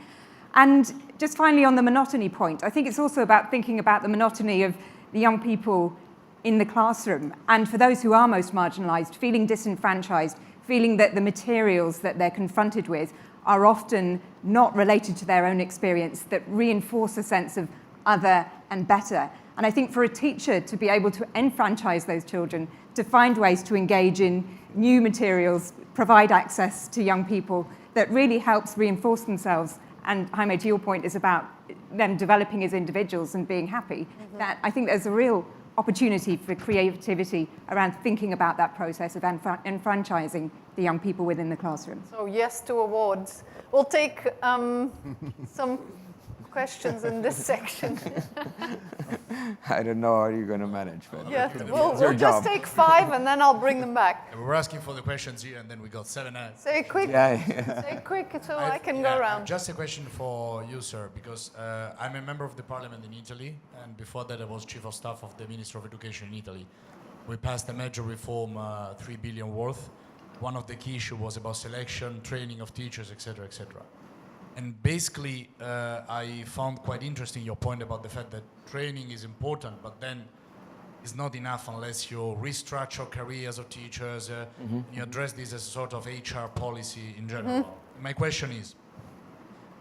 And just finally on the monotony point, I think it's also about thinking about the monotony of the young people in the classroom, and for those who are most marginalised, feeling disenfranchised, feeling that the materials that they're confronted with are often not related to their own experience, that reinforce a sense of other and better. And I think for a teacher to be able to enfranchise those children, to find ways to engage in new materials, provide access to young people, that really helps reinforce themselves. And Jaime, to your point, is about them developing as individuals and being happy. That I think there's a real opportunity for creativity around thinking about that process of enfranchising the young people within the classroom. So yes to awards. We'll take some questions in this section. I don't know how you're going to manage, but Yeah, we'll just take 5 and then I'll bring them back. We're asking for the questions here, and then we got 7 minutes. Say quick, say quick so I can go around. Just a question for you, sir, because I'm a member of the parliament in Italy, and before that I was chief of staff of the Minister of Education in Italy. We passed a major reform, 3 billion worth. One of the key issues was about selection, training of teachers, etc., etc. And basically, I found quite interesting your point about the fact that training is important, but then it's not enough unless you restructure careers of teachers, you address this as a sort of HR policy in general. My question is,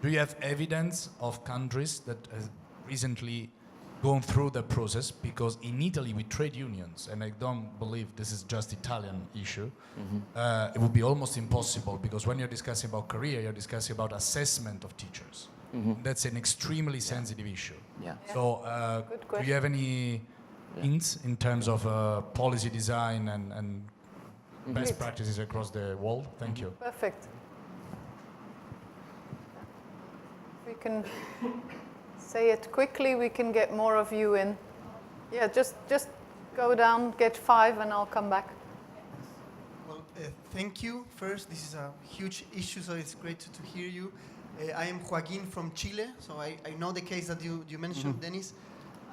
do you have evidence of countries that have recently gone through the process? Because in Italy with trade unions, and I don't believe this is just Italian issue, it would be almost impossible, because when you're discussing about career, you're discussing about assessment of teachers. That's an extremely sensitive issue. So do you have any hints in terms of policy design and best practices across the world? Thank you. Perfect. We can say it quickly, we can get more of you in. Yeah, just go down, get 5, and I'll come back. Thank you. First, this is a huge issue, so it's great to hear you. I am Joaquin from Chile, so I know the case that you mentioned, Dennis.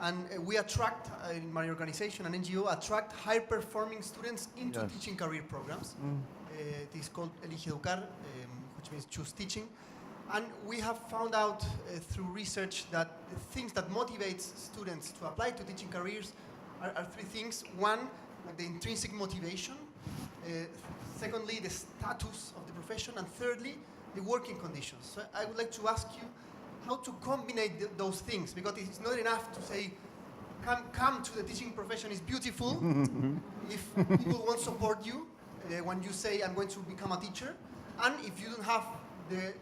And we attract, in my organization, an NGO, attract high-performing students into teaching career programs. It is called Elige Educar, which means choose teaching. And we have found out through research that the things that motivates students to apply to teaching careers are three things. One, like the intrinsic motivation. Secondly, the status of the profession. And thirdly, the working conditions. So I would like to ask you how to combine those things, because it's not enough to say, come to the teaching profession is beautiful if people won't support you when you say, I'm going to become a teacher, and if you don't have the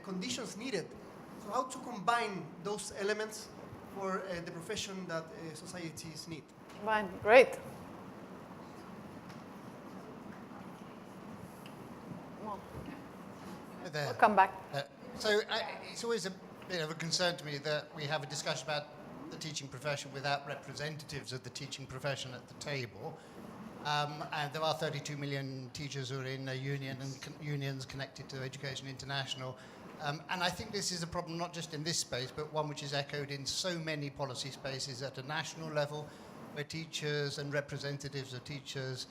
conditions needed. So how to combine those elements for the profession that societies need? Fine, great. There. We'll come back. It's always a bit of a concern to me that we have a discussion about the teaching profession without representatives of the teaching profession at the table. And there are 32 million teachers who are in a union and unions connected to Education International. And I think this is a problem not just in this space, but one which is echoed in so many policy spaces at a national level, where teachers and representatives of teachers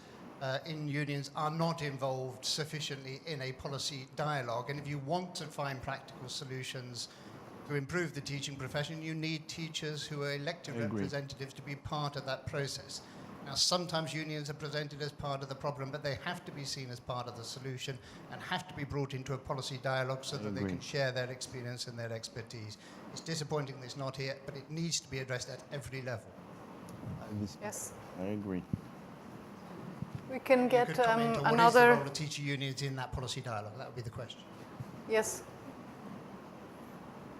in unions are not involved sufficiently in a policy dialogue. And if you want to find practical solutions to improve the teaching profession, you need teachers who are elected representatives to be part of that process. Now, sometimes unions are presented as part of the problem, but they have to be seen as part of the solution and have to be brought into a policy dialogue so that they can share their experience and their expertise. It's disappointing that it's not here, but it needs to be addressed at every level. Yes. I agree. We can get you could comment on another... What is the role of teacher unions in that policy dialogue? That would be the question. Yes.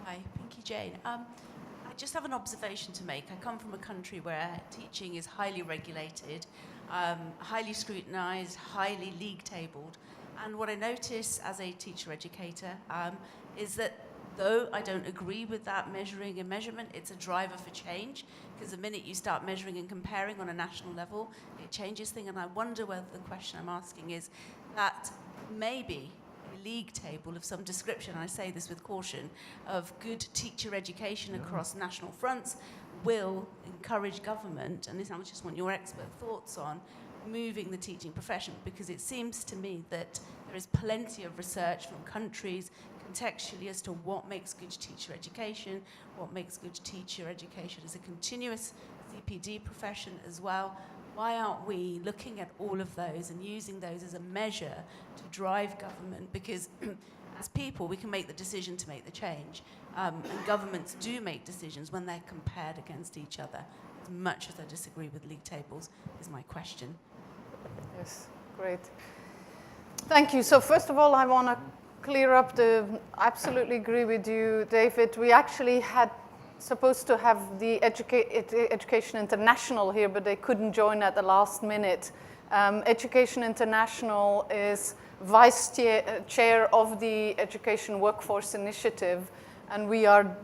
Hi, Pinky Jane. I just have an observation to make. I come from a country where teaching is highly regulated, highly scrutinised, highly league-tabled. And what I notice as a teacher educator is that though I don't agree with that measuring and measurement, it's a driver for change, because the minute you start measuring and comparing on a national level, it changes things. And I wonder whether the question I'm asking is that maybe a league table of some description, and I say this with caution, of good teacher education across national fronts will encourage government, and this I just want your expert thoughts on, moving the teaching profession, because it seems to me that there is plenty of research from countries contextually as to what makes good teacher education, what makes good teacher education as a continuous CPD profession as well. Why aren't we looking at all of those and using those as a measure to drive government? Because as people, we can make the decision to make the change. And governments do make decisions when they're compared against each other. As much as I disagree with league tables, is my question. Yes, great. Thank you. So first of all, I want to clear up I absolutely agree with you, David. We actually had supposed to have the Education International here, but they couldn't join at the last minute. Education International is vice chair of the Education Workforce Initiative, and we are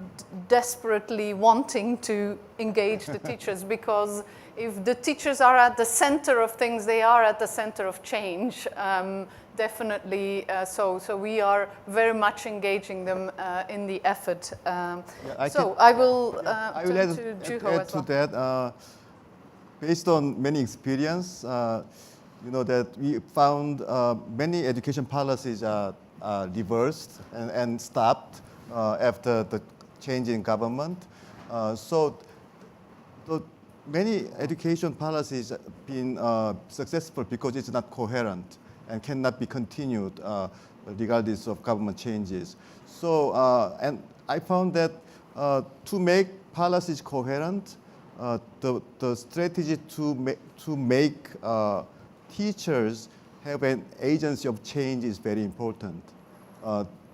desperately wanting to engage the teachers, because if the teachers are at the center of things, they are at the center of change. Definitely, so we are very much engaging them in the effort. I will turn to Juho as well. To that, based on many experience, you know that we found many education policies are reversed and stopped after the change in government. So many education policies have been successful because it's not coherent and cannot be continued regardless of government changes. So, and I found that to make policies coherent, the strategy to make teachers have an agency of change is very important.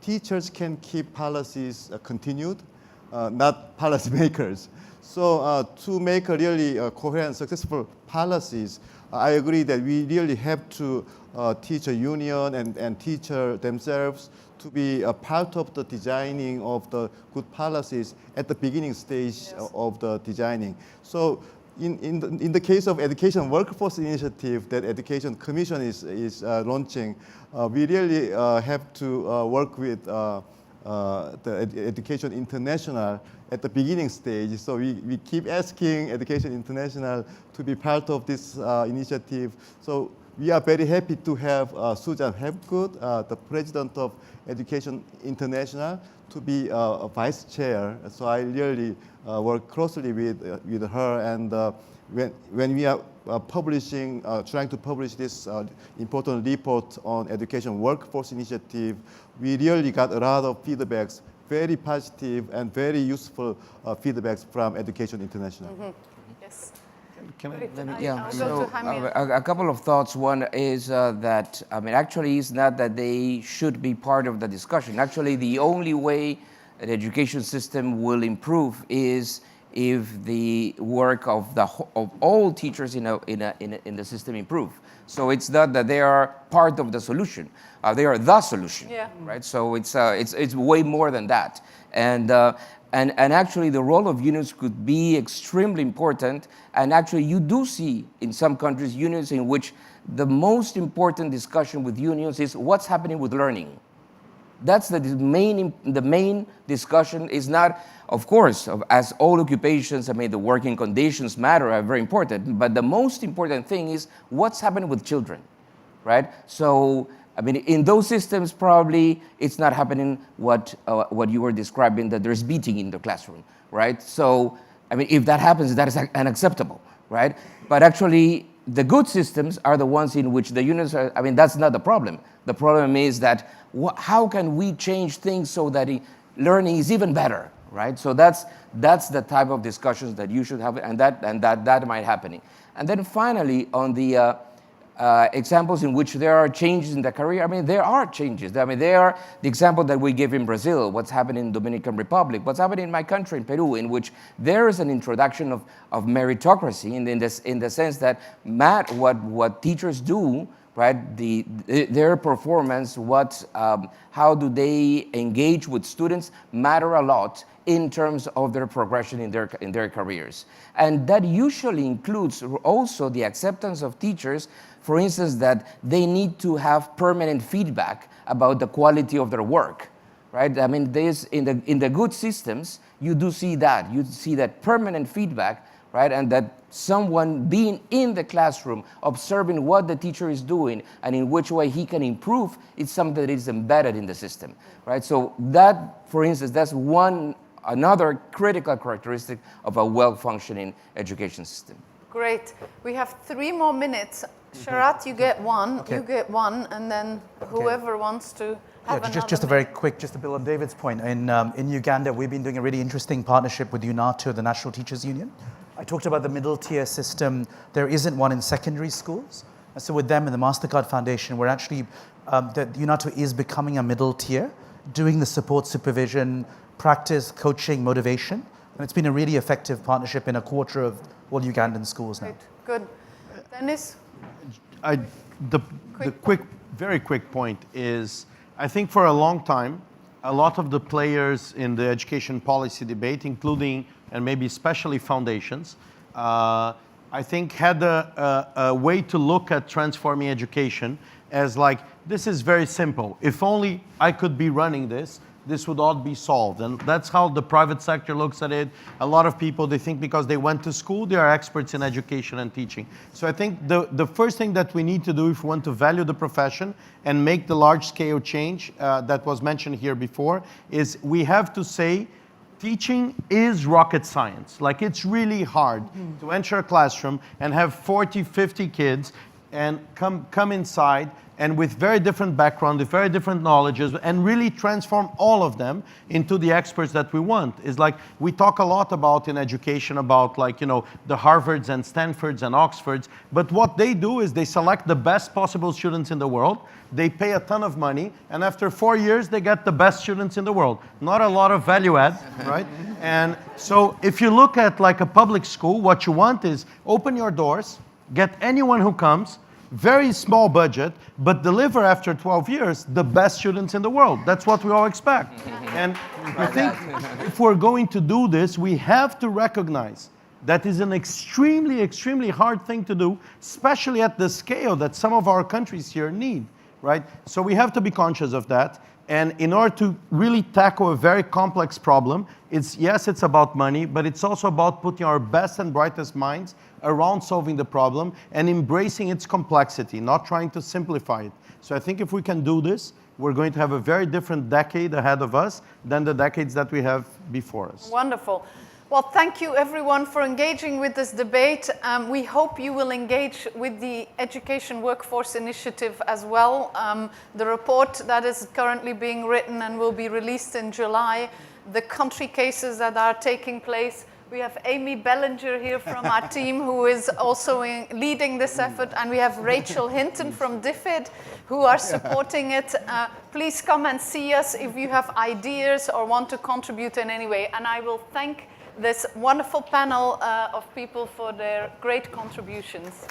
Teachers can keep policies continued, not policymakers. So to make a really coherent, successful policies, I agree that we really have to teach a union and teacher themselves to be a part of the designing of the good policies at the beginning stage of the designing. So in the case of Education Workforce Initiative that Education Commission is launching, we really have to work with the Education International at the beginning stage. So we keep asking Education International to be part of this initiative. So we are very happy to have Susan Hapgood, the president of Education International, to be a vice chair. So I really work closely with her, and when we are trying to publish this important report on Education Workforce Initiative, we really got a lot of feedbacks, very positive and very useful feedbacks from Education International. Mm-hmm. Yes. Yeah, so a couple of thoughts. One is that, I mean, actually it's not that they should be part of the discussion. Actually, the only way an education system will improve is if the work of all teachers in the system improve. So it's not that they are part of the solution; they are the solution, right? So it's way more than that, and actually the role of unions could be extremely important. And actually, you do see in some countries unions in which the most important discussion with unions is what's happening with learning. That's the main discussion. Is not, of course, as all occupations, I mean, the working conditions matter, are very important, but the most important thing is what's happening with children, right? So, I mean, in those systems, probably it's not happening what you were describing, that there's beating in the classroom, right? So, I mean, if that happens, that is unacceptable, right? But actually, the good systems are the ones in which the unions are, I mean, that's not the problem. The problem is that how can we change things so that learning is even better, right? So that's the type of discussions that you should have, and that might happen. And then finally, on the examples in which there are changes in the career, I mean, there are changes. I mean, there are the example that we give in Brazil, what's happening in Dominican Republic, what's happening in my country, in Peru, in which there is an introduction of meritocracy in the sense that what teachers do, right? Their performance, how do they engage with students matter a lot in terms of their progression in their careers. And that usually includes also the acceptance of teachers, for instance, that they need to have permanent feedback about the quality of their work, right? I mean, in the good systems, you do see that. You see that permanent feedback, right? And that someone being in the classroom, observing what the teacher is doing and in which way he can improve, is something that is embedded in the system, right? So that, for instance, that's another critical characteristic of a well-functioning education system. Great. We have 3 more minutes. Sharat, you get one, you get one, and then whoever wants to have another. Just a very quick, just to build on David's point. In Uganda, we've been doing a really interesting partnership with UNATO, the National Teachers Union. I talked about the middle tier system. There isn't one in secondary schools. And so with them and the MasterCard Foundation, we're actually, the UNATO is becoming a middle tier, doing the support, supervision, practice, coaching, motivation. And it's been a really effective partnership in a quarter of all Ugandan schools now. Good. Dennis? The very quick point is, I think for a long time, a lot of the players in the education policy debate, including and maybe especially foundations, I think had a way to look at transforming education as like, this is very simple. If only I could be running this would all be solved. And that's how the private sector looks at it. A lot of people, they think because they went to school, they are experts in education and teaching. So I think the first thing that we need to do if we want to value the profession and make the large scale change that was mentioned here before, is we have to say, teaching is rocket science. Like, it's really hard to enter a classroom and have 40, 50 kids and come inside and with very different background, with very different knowledges, and really transform all of them into the experts that we want. It's like, we talk a lot about in education about, like, you know, the Harvards and Stanfords and Oxfords, but what they do is they select the best possible students in the world, they pay a ton of money, and after 4 years, they get the best students in the world. Not a lot of value add, right? And so if you look at like a public school, what you want is open your doors, get anyone who comes, very small budget, but deliver after 12 years the best students in the world. That's what we all expect. And I think if we're going to do this, we have to recognize That is an extremely, extremely hard thing to do, especially at the scale that some of our countries here need, right? So we have to be conscious of that. And in order to really tackle a very complex problem, yes, it's about money, but it's also about putting our best and brightest minds around solving the problem and embracing its complexity, not trying to simplify it. So I think if we can do this, we're going to have a very different decade ahead of us than the decades that we have before us. Wonderful. Well, thank you everyone for engaging with this debate. We hope you will engage with the Education Workforce Initiative as well. The report that is currently being written and will be released in July, the country cases that are taking place. We have Amy Bellinger here from our team who is also leading this effort, and we have Rachel Hinton from DFID who are supporting it. Please come and see us if you have ideas or want to contribute in any way. And I will thank this wonderful panel of people for their great contributions.